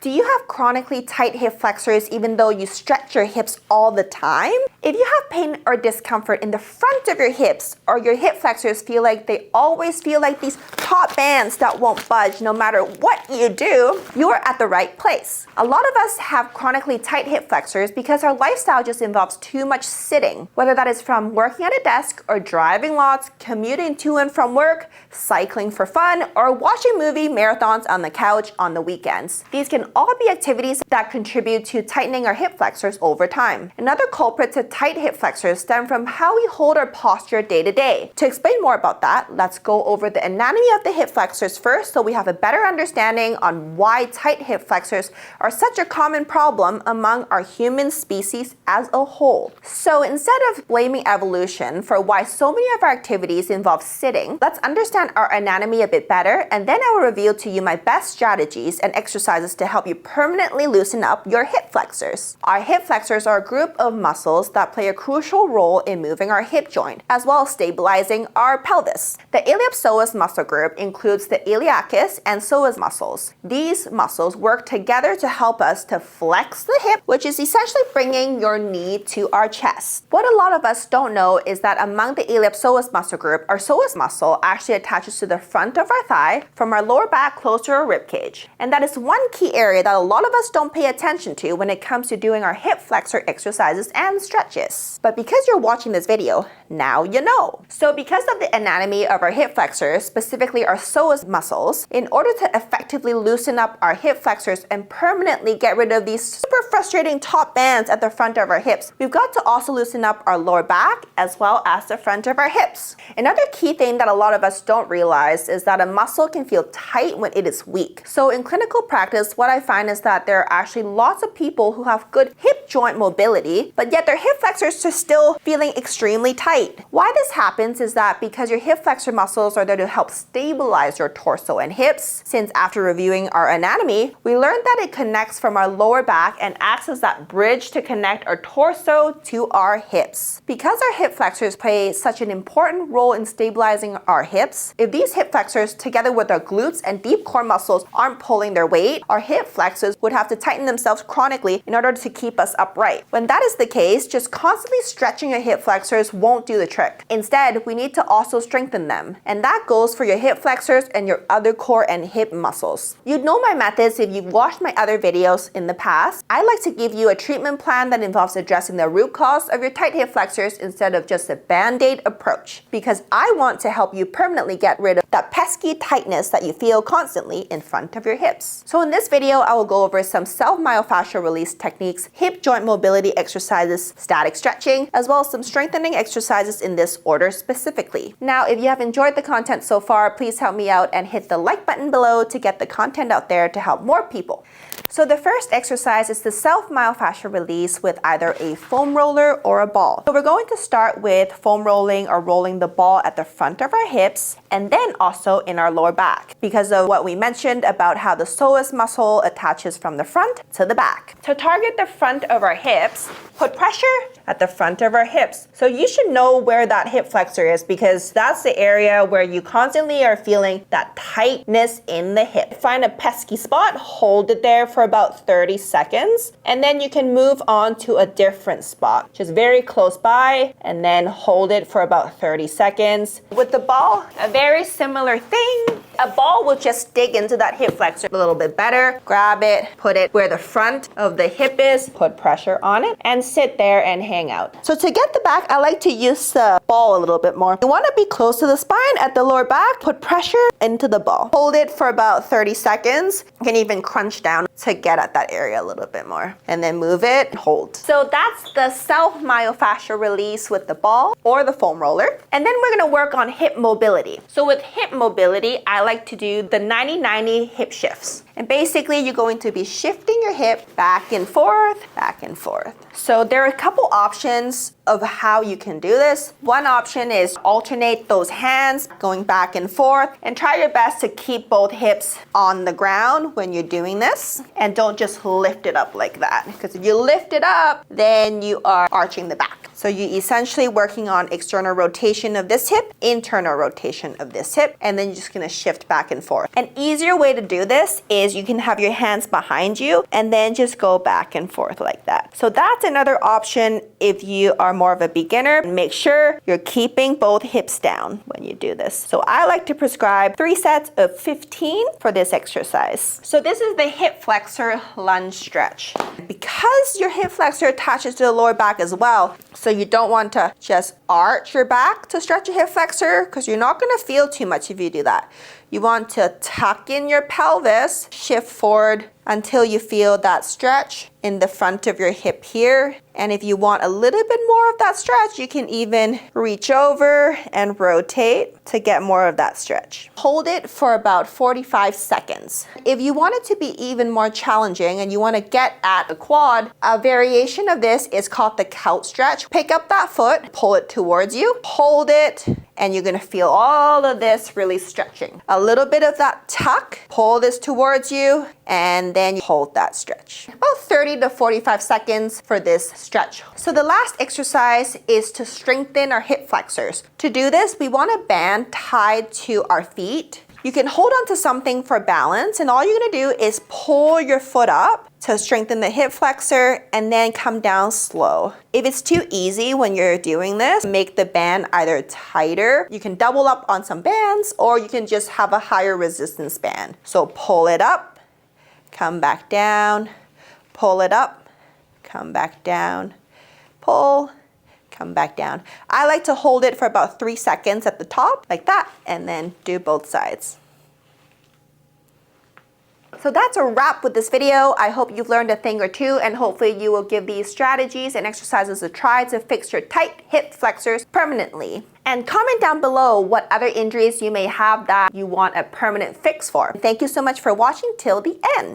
Do you have chronically tight hip flexors even though you stretch your hips all the time? If you have pain or discomfort in the front of your hips, or your hip flexors feel like they always feel like these taut bands that won't budge no matter what you do, you are at the right place. A lot of us have chronically tight hip flexors because our lifestyle just involves too much sitting, whether that is from working at a desk or driving lots, commuting to and from work, cycling for fun, or watching movie marathons on the couch on the weekends. These can all be activities that contribute to tightening our hip flexors over time. Another culprit to tight hip flexors stem from how we hold our posture day to day. To explain more about that, let's go over the anatomy of the hip flexors first so we have a better understanding on why tight hip flexors are such a common problem among our human species as a whole. So instead of blaming evolution for why so many of our activities involve sitting, let's understand our anatomy a bit better, and then I will reveal to you my best strategies and exercises to help you permanently loosen up your hip flexors. Our hip flexors are a group of muscles that play a crucial role in moving our hip joint, as well as stabilizing our pelvis. The iliopsoas muscle group includes the iliacus and psoas muscles. These muscles work together to help us to flex the hip, which is essentially bringing your knee to our chest. What a lot of us don't know is that among the iliopsoas muscle group, our psoas muscle actually attaches to the front of our thigh from our lower back close to our rib cage. And that is one key area that a lot of us don't pay attention to when it comes to doing our hip flexor exercises and stretches. But because you're watching this video, now you know. So because of the anatomy of our hip flexors, specifically our psoas muscles, in order to effectively loosen up our hip flexors and permanently get rid of these super frustrating top bands at the front of our hips, we've got to also loosen up our lower back as well as the front of our hips. Another key thing that a lot of us don't realize is that a muscle can feel tight when it is weak. So in clinical practice, what I find is that there are actually lots of people who have good hip joint mobility, but yet their hip flexors are still feeling extremely tight. Why this happens is that because your hip flexor muscles are there to help stabilize your torso and hips, since after reviewing our anatomy, we learned that it connects from our lower back and acts as that bridge to connect our torso to our hips. Because our hip flexors play such an important role in stabilizing our hips, if these hip flexors together with our glutes and deep core muscles aren't pulling their weight, our hip flexors would have to tighten themselves chronically in order to keep us upright. When that is the case, just constantly stretching your hip flexors won't do the trick. Instead, we need to also strengthen them. And that goes for your hip flexors and your other core and hip muscles. You'd know my methods if you've watched my other videos in the past. I like to give you a treatment plan that involves addressing the root cause of your tight hip flexors instead of just a band-aid approach, because I want to help you permanently get rid of that pesky tightness that you feel constantly in front of your hips. So in this video, I will go over some self-myofascial release techniques, hip joint mobility exercises, static stretching, as well as some strengthening exercises in this order specifically. Now, if you have enjoyed the content so far, please help me out and hit the like button below to get the content out there to help more people. So the first exercise is the self-myofascial release with either a foam roller or a ball. So we're going to start with foam rolling or rolling the ball at the front of our hips and then also in our lower back because of what we mentioned about how the psoas muscle attaches from the front to the back. To target the front of our hips, put pressure at the front of our hips. So you should know where that hip flexor is because that's the area where you constantly are feeling that tightness in the hip. Find a pesky spot, hold it there for about 30 seconds, and then you can move on to a different spot, just very close by, and then hold it for about 30 seconds. With the ball, a very similar thing. A ball will just dig into that hip flexor a little bit better. Grab it, put it where the front of the hip is, put pressure on it, and sit there and hang out. So to get the back, I like to use the ball a little bit more. You want to be close to the spine at the lower back, put pressure into the ball. Hold it for about 30 seconds. You can even crunch down to get at that area a little bit more. And then move it, hold. So that's the self-myofascial release with the ball or the foam roller. And then we're gonna work on hip mobility. So with hip mobility, I like to do the 90-90 hip shifts. And basically you're going to be shifting your hip back and forth, back and forth. So there are a couple options of how you can do this. One option is alternate those hands going back and forth and try your best to keep both hips on the ground when you're doing this and don't just lift it up like that, because if you lift it up then you are arching the back. So you're essentially working on external rotation of this hip, internal rotation of this hip, and then you're just gonna shift back and forth. An easier way to do this is you can have your hands behind you and then just go back and forth like that. So that's another option if you are more of a beginner. Make sure you're keeping both hips down when you do this. So I like to prescribe 3 sets of 15 for this exercise. So this is the hip flexor lunge stretch. Because your hip flexor attaches to the lower back as well, so you don't want to just arch your back to stretch your hip flexor because you're not going to feel too much if you do that. You want to tuck in your pelvis, shift forward until you feel that stretch in the front of your hip here. And if you want a little bit more of that stretch, you can even reach over and rotate to get more of that stretch. Hold it for about 45 seconds. If you want it to be even more challenging and you want to get at the quad, a variation of this is called the couch stretch. Pick up that foot, pull it towards you, hold it, and you're gonna feel all of this really stretching. A little bit of that tuck, pull this towards you, and then you hold that stretch. About 30 to 45 seconds for this stretch. So the last exercise is to strengthen our hip flexors. To do this, we want a band tied to our feet. You can hold on to something for balance, and all you're gonna do is pull your foot up to strengthen the hip flexor and then come down slow. If it's too easy when you're doing this, make the band either tighter. You can double up on some bands, or you can just have a higher resistance band. So pull it up, come back down, pull it up, come back down, pull, come back down. I like to hold it for about 3 seconds at the top, like that, and then do both sides. So that's a wrap with this video. I hope you've learned a thing or two, and hopefully you will give these strategies and exercises a try to fix your tight hip flexors permanently. And comment down below what other injuries you may have that you want a permanent fix for. Thank you so much for watching till the end.